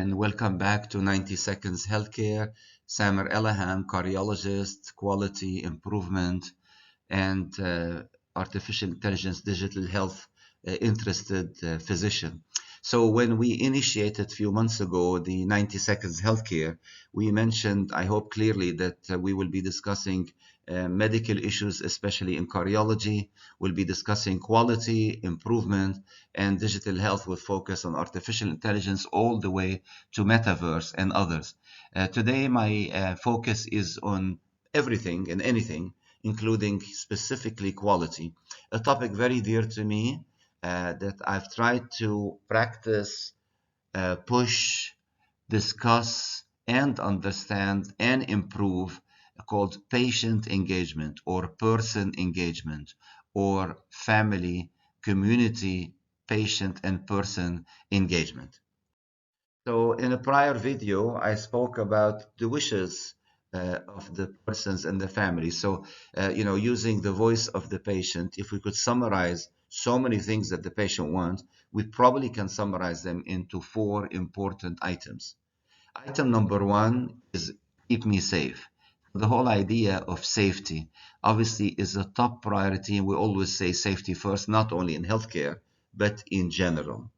and welcome back to 90 Seconds Healthcare. Samer Ellahham, cardiologist, quality improvement, and artificial intelligence, digital health interested physician. So when we initiated a few months ago the 90 Seconds Healthcare, we mentioned, I hope clearly, that we will be discussing medical issues, especially in cardiology. We'll be discussing quality improvement and digital health with focus on artificial intelligence all the way to metaverse and others. Today, my focus is on everything and anything, including specifically quality, a topic very dear to me that I've tried to practice, push, discuss, and understand and improve, called patient engagement or person engagement or family, community, patient, and person engagement. So in a prior video, I spoke about the wishes of the persons and the family. So, using the voice of the patient, if we could summarize so many things that the patient wants, we probably can summarize them into 4 important items. Item number 1 is keep me safe. The whole idea of safety obviously is a top priority, and we always say safety first, not only in healthcare, but in general.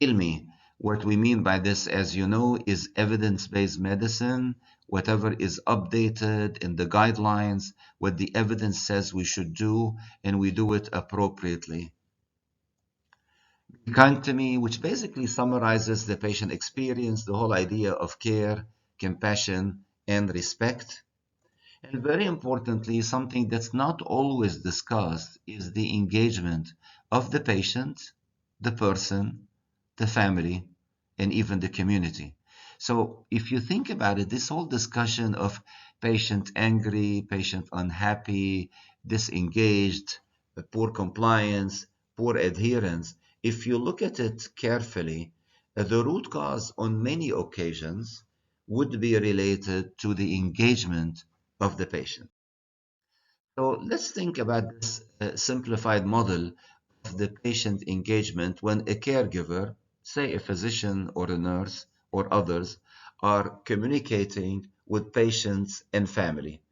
Heal me. What we mean by this, as you know, is evidence-based medicine. Whatever is updated in the guidelines, what the evidence says we should do, and we do it appropriately. Be kind to me, which basically summarizes the patient experience, the whole idea of care, compassion, and respect. And very importantly, something that's not always discussed is the engagement of the patient, the person, the family, and even the community. So if you think about it, this whole discussion of patient angry, patient unhappy, disengaged, poor compliance, poor adherence, if you look at it carefully, the root cause on many occasions would be related to the engagement of the patient. So let's think about this simplified model of the patient engagement when a caregiver, say a physician or a nurse or others, are communicating with patients and family.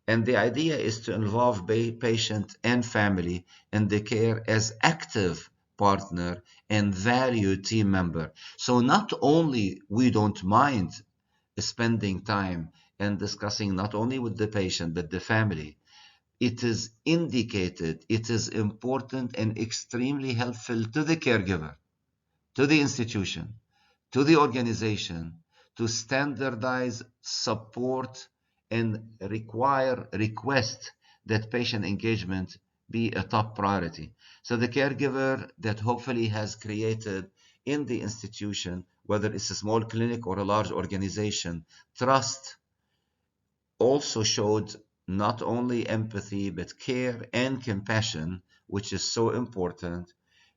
And the idea is to involve patient and family in the care as active partner and valued team member. So not only we don't mind spending time and discussing not only with the patient but the family, it is indicated, it is important and extremely helpful to the caregiver, to the institution, to the organization, to standardize, support, and request that patient engagement be a top priority. So the caregiver that hopefully has created in the institution, whether it's a small clinic or a large organization, trust, also showed not only empathy, but care and compassion, which is so important,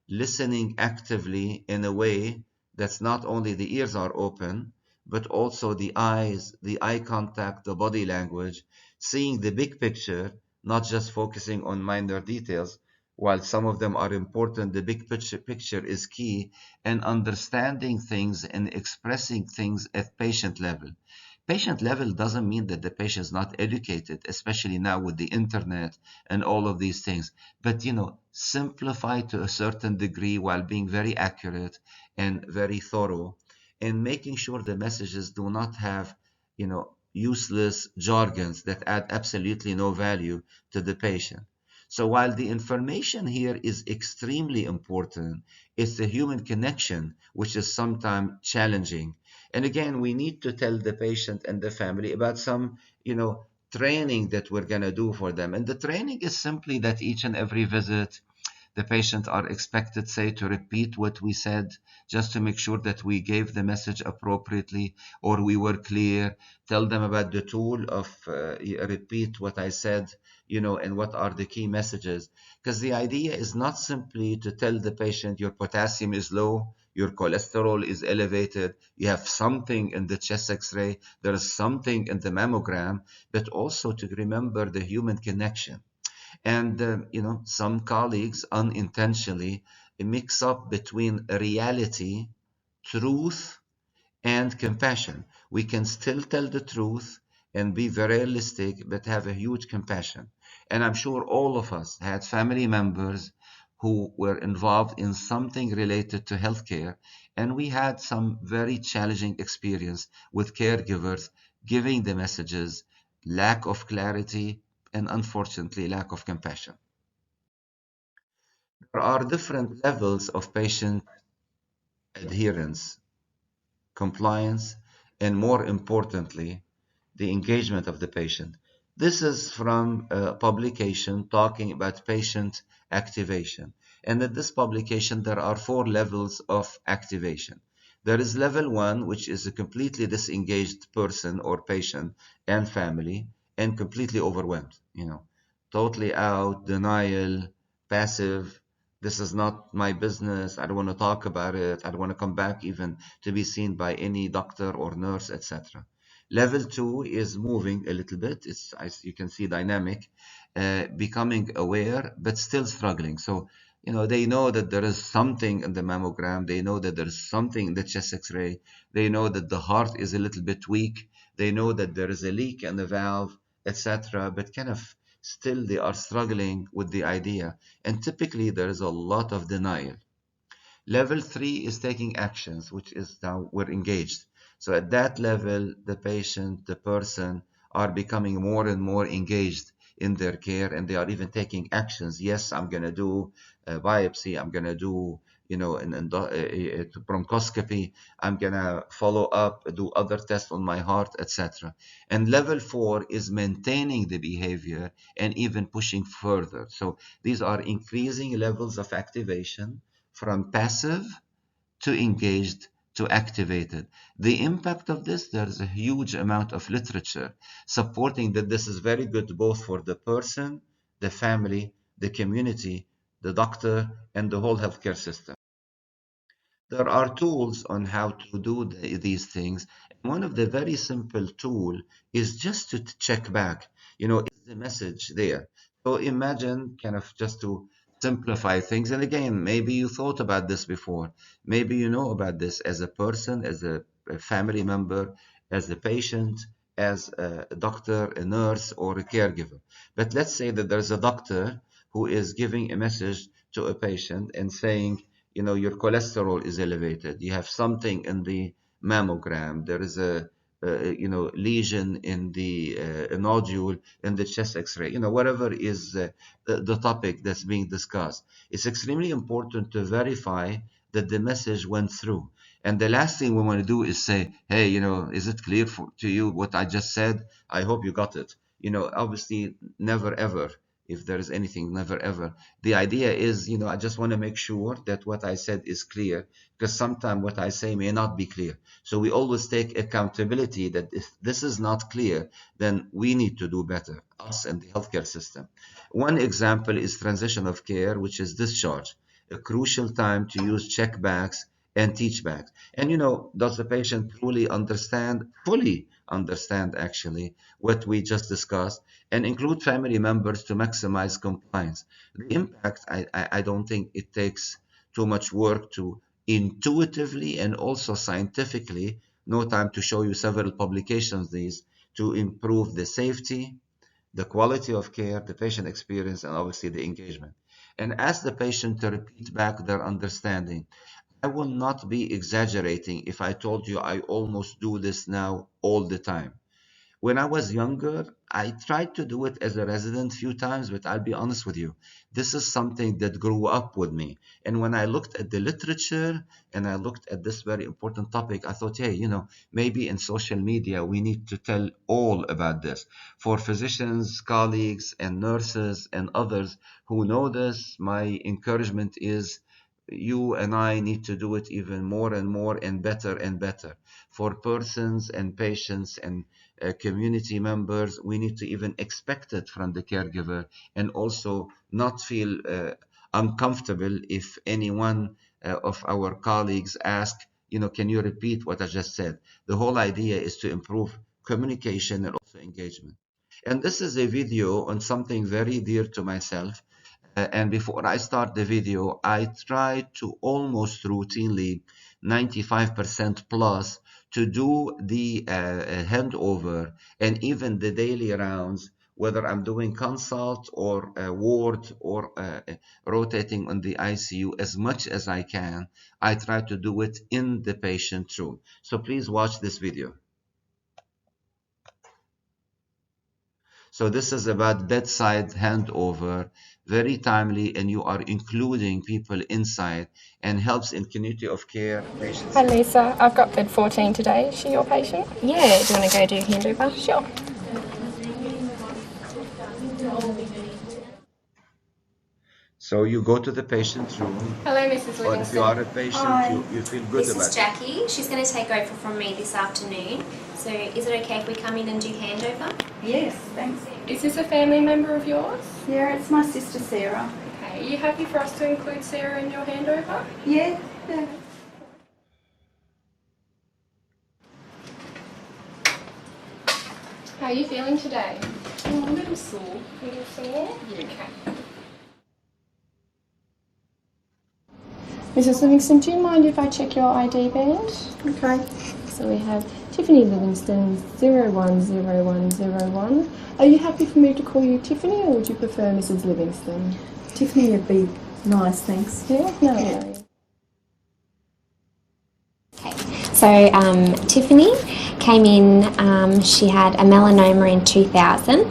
listening actively in a way that's not only the ears are open, but also the eyes, the eye contact, the body language, seeing the big picture, not just focusing on minor details. While some of them are important, the big picture is key, and understanding things and expressing things at patient level. Patient level doesn't mean that the patient is not educated, especially now with the internet and all of these things. But, simplify to a certain degree while being very accurate and very thorough, and making sure the messages do not have, useless jargons that add absolutely no value to the patient. So while the information here is extremely important, it's the human connection which is sometimes challenging. And again, we need to tell the patient and the family about some, training that we're going to do for them. And the training is simply that each and every visit, the patients are expected, say, to repeat what we said, just to make sure that we gave the message appropriately or we were clear. Tell them about the tool of repeat what I said, and what are the key messages. Because the idea is not simply to tell the patient your potassium is low, your cholesterol is elevated, you have something in the chest x-ray, there is something in the mammogram, but also to remember the human connection. And, some colleagues unintentionally mix up between reality, truth, and compassion. We can still tell the truth and be very realistic, but have a huge compassion. And I'm sure all of us had family members who were involved in something related to healthcare, and we had some very challenging experience with caregivers giving the messages, lack of clarity, and unfortunately, lack of compassion. There are different levels of patient adherence, compliance, and more importantly, the engagement of the patient. This is from a publication talking about patient activation. And in this publication, there are four levels of activation. There is level one, which is a completely disengaged person or patient and family, and completely overwhelmed, totally out, denial, passive. This is not my business. I don't want to talk about it. I don't want to come back even to be seen by any doctor or nurse, etc. Level two is moving a little bit. It's, as you can see, dynamic, becoming aware, but still struggling. So, they know that there is something in the mammogram. They know that there's something in the chest X-ray. They know that the heart is a little bit weak. They know that there is a leak in the valve, etc. But kind of still they are struggling with the idea. And typically there is a lot of denial. Level three is taking actions, which is now we're engaged. So at that level, the patient, the person are becoming more and more engaged in their care, and they are even taking actions. Yes, I'm going to do a biopsy. I'm going to do, bronchoscopy. I'm going to follow up, do other tests on my heart, etc. And level four is maintaining the behavior and even pushing further. So these are increasing levels of activation from passive to engaged to activated. The impact of this, there's a huge amount of literature supporting that this is very good both for the person, the family, the community, the doctor, and the whole healthcare system. There are tools on how to do these things. One of the very simple tool is just to check back, is the message there? So imagine, kind of just to simplify things. And again, maybe you thought about this before. Maybe you know about this as a person, as a family member, as a patient, as a doctor, a nurse, or a caregiver. But let's say that there's a doctor who is giving a message to a patient and saying, your cholesterol is elevated. You have something in the mammogram. There is a lesion in the a nodule in the chest X-ray. Whatever is the topic that's being discussed. It's extremely important to verify that the message went through. And the last thing we want to do is say, hey, is it clear to you what I just said? I hope you got it. Obviously, never ever. If there is anything, never ever. The idea is, I just want to make sure that what I said is clear, because sometimes what I say may not be clear. So we always take accountability that if this is not clear, then we need to do better, us and the healthcare system. One example is transition of care, which is discharge, a crucial time to use check bags and teach bags. And does the patient truly understand, fully understand actually, what we just discussed, and include family members to maximize compliance? The impact, I don't think it takes too much work to intuitively and also scientifically, no time to show you several publications, these, to improve the safety, the quality of care, the patient experience, and obviously the engagement. And ask the patient to repeat back their understanding. I will not be exaggerating if I told you I almost do this now all the time. When I was younger, I tried to do it as a resident a few times, but I'll be honest with you, this is something that grew up with me. And when I looked at the literature and I looked at this very important topic, I thought, hey, maybe in social media, we need to tell all about this. For physicians, colleagues, and nurses and others who know this, my encouragement is you and I need to do it even more and more and better and better. For persons and patients and community members, we need to even expect it from the caregiver and also not feel uncomfortable if anyone of our colleagues ask, can you repeat what I just said? The whole idea is to improve communication and also engagement. And this is a video on something very dear to myself. And before I start the video, I try to almost routinely 95% plus to do the handover and even the daily rounds, whether I'm doing consult or ward or rotating on the ICU, as much as I can, I try to do it in the patient room. So please watch this video. So this is about bedside handover, very timely, and you are including people inside and helps in continuity of care patients. Hi Lisa, I've got bed 14 today. Is she your patient? Yeah, do you want to go do handover? Sure. So you go to the patient room. Hello, Mrs. Or if you Livingston. are a patient, you feel good This about is Jackie. She's going to take over from me this afternoon. So is it okay if we come in and do handover? Yes, thanks. Is this a family member of yours? Yeah, it's my sister Sarah. Okay, are you happy for us to include Sarah in your handover? Yeah. How are you feeling today? Oh, a little sore. A little sore? Yeah. Okay. Mrs. Livingston, do you mind if I check your ID band? Okay. So we have Tiffany Livingston 010101. Are you happy for me to call you Tiffany, or would you prefer Mrs. Livingston? Tiffany would be nice, thanks. Yeah? No worries. Okay. So Tiffany came in, she had a melanoma in 2000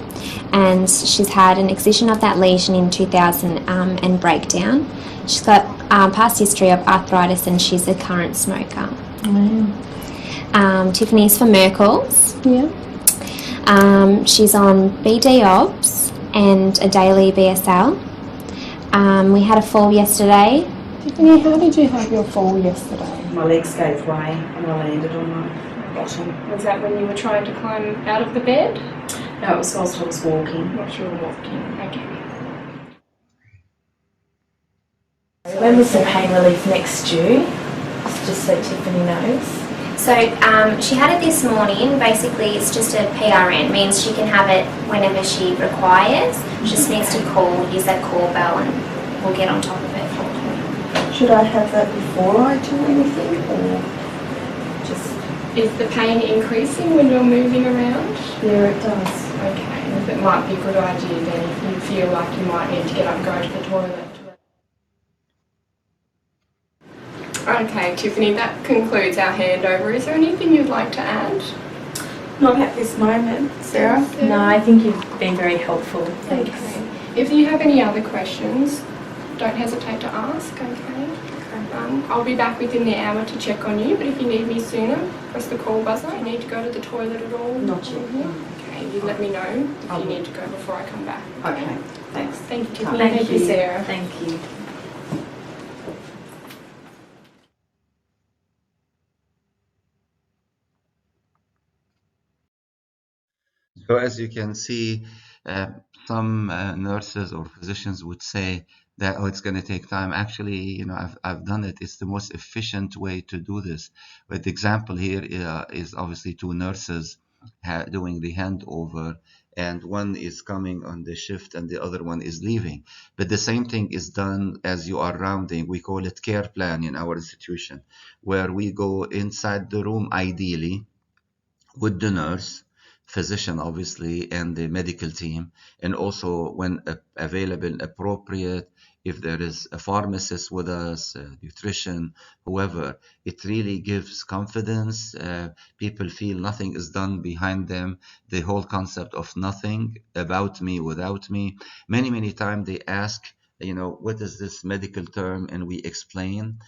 and she's had an excision of that lesion in 2000 and breakdown. She's got past history of arthritis and she's a current smoker. Tiffany's for Merkel's. Yeah. She's on BD OBS and a daily BSL. We had a fall yesterday. Tiffany, how did you have your fall yesterday? My legs gave way and I landed on my bottom. Was that when you were trying to climb out of the bed? No, it was whilst I was walking. Not sure walking. Okay. When was the pain relief next due? Just so Tiffany knows. So she had it this morning. Basically, it's just a PRN. Means she can have it whenever she requires. She just needs to use that call bell and we'll get on top of it for her. Should I have that before I do anything or just... Is the pain increasing when you're moving around? Yeah, it does. Okay. It might be a good idea then if you feel like you might need to get up and go to the toilet. Okay, Tiffany, that concludes our handover. Is there anything you'd like to add? Not at this moment, Sarah. No, I think you've been very helpful. Thanks. Okay. If you have any other questions, don't hesitate to ask, okay? I'll be back within the hour to check on you, but if you need me sooner, press the call buzzer. If you need to go to the toilet at all? Not yet. Okay, you let me know if you need to go before I come back. Okay, thanks. Thank you, Tiffany. Thank you, Sarah. Thank you. So as you can see, some nurses or physicians would say that, oh, it's going to take time. Actually, you know, I've done it. It's the most efficient way to do this. But the example here is obviously two nurses doing the handover, and one is coming on the shift and the other one is leaving. But the same thing is done as you are rounding. We call it care plan in our institution, where we go inside the room, ideally, with the nurse, physician obviously, and the medical team, and also when available, appropriate, if there is a pharmacist with us, a nutrition, whoever. It really gives confidence. People feel nothing is done behind them. The whole concept of nothing about me without me. Many times they ask, you know, what is this medical term, and we explain.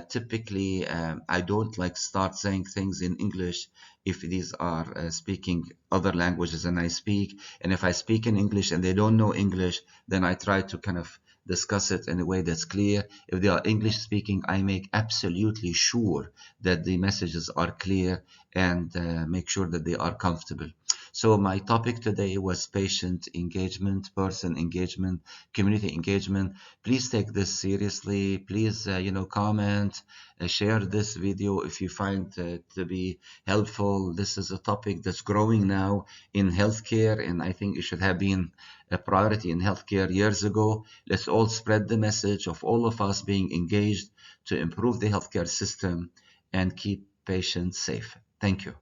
Typically, I don't like start saying things in English if these are speaking other languages than I speak. And if I speak in English and they don't know English, then I try to kind of discuss it in a way that's clear. If they are English speaking, I make absolutely sure that the messages are clear and make sure that they are comfortable. So my topic today was patient engagement, person engagement, community engagement. Please take this seriously. Please, comment, share this video if you find it to be helpful. This is a topic that's growing now in healthcare, and I think it should have been a priority in healthcare years ago. Let's all spread the message of all of us being engaged to improve the healthcare system and keep patient safe. Thank you.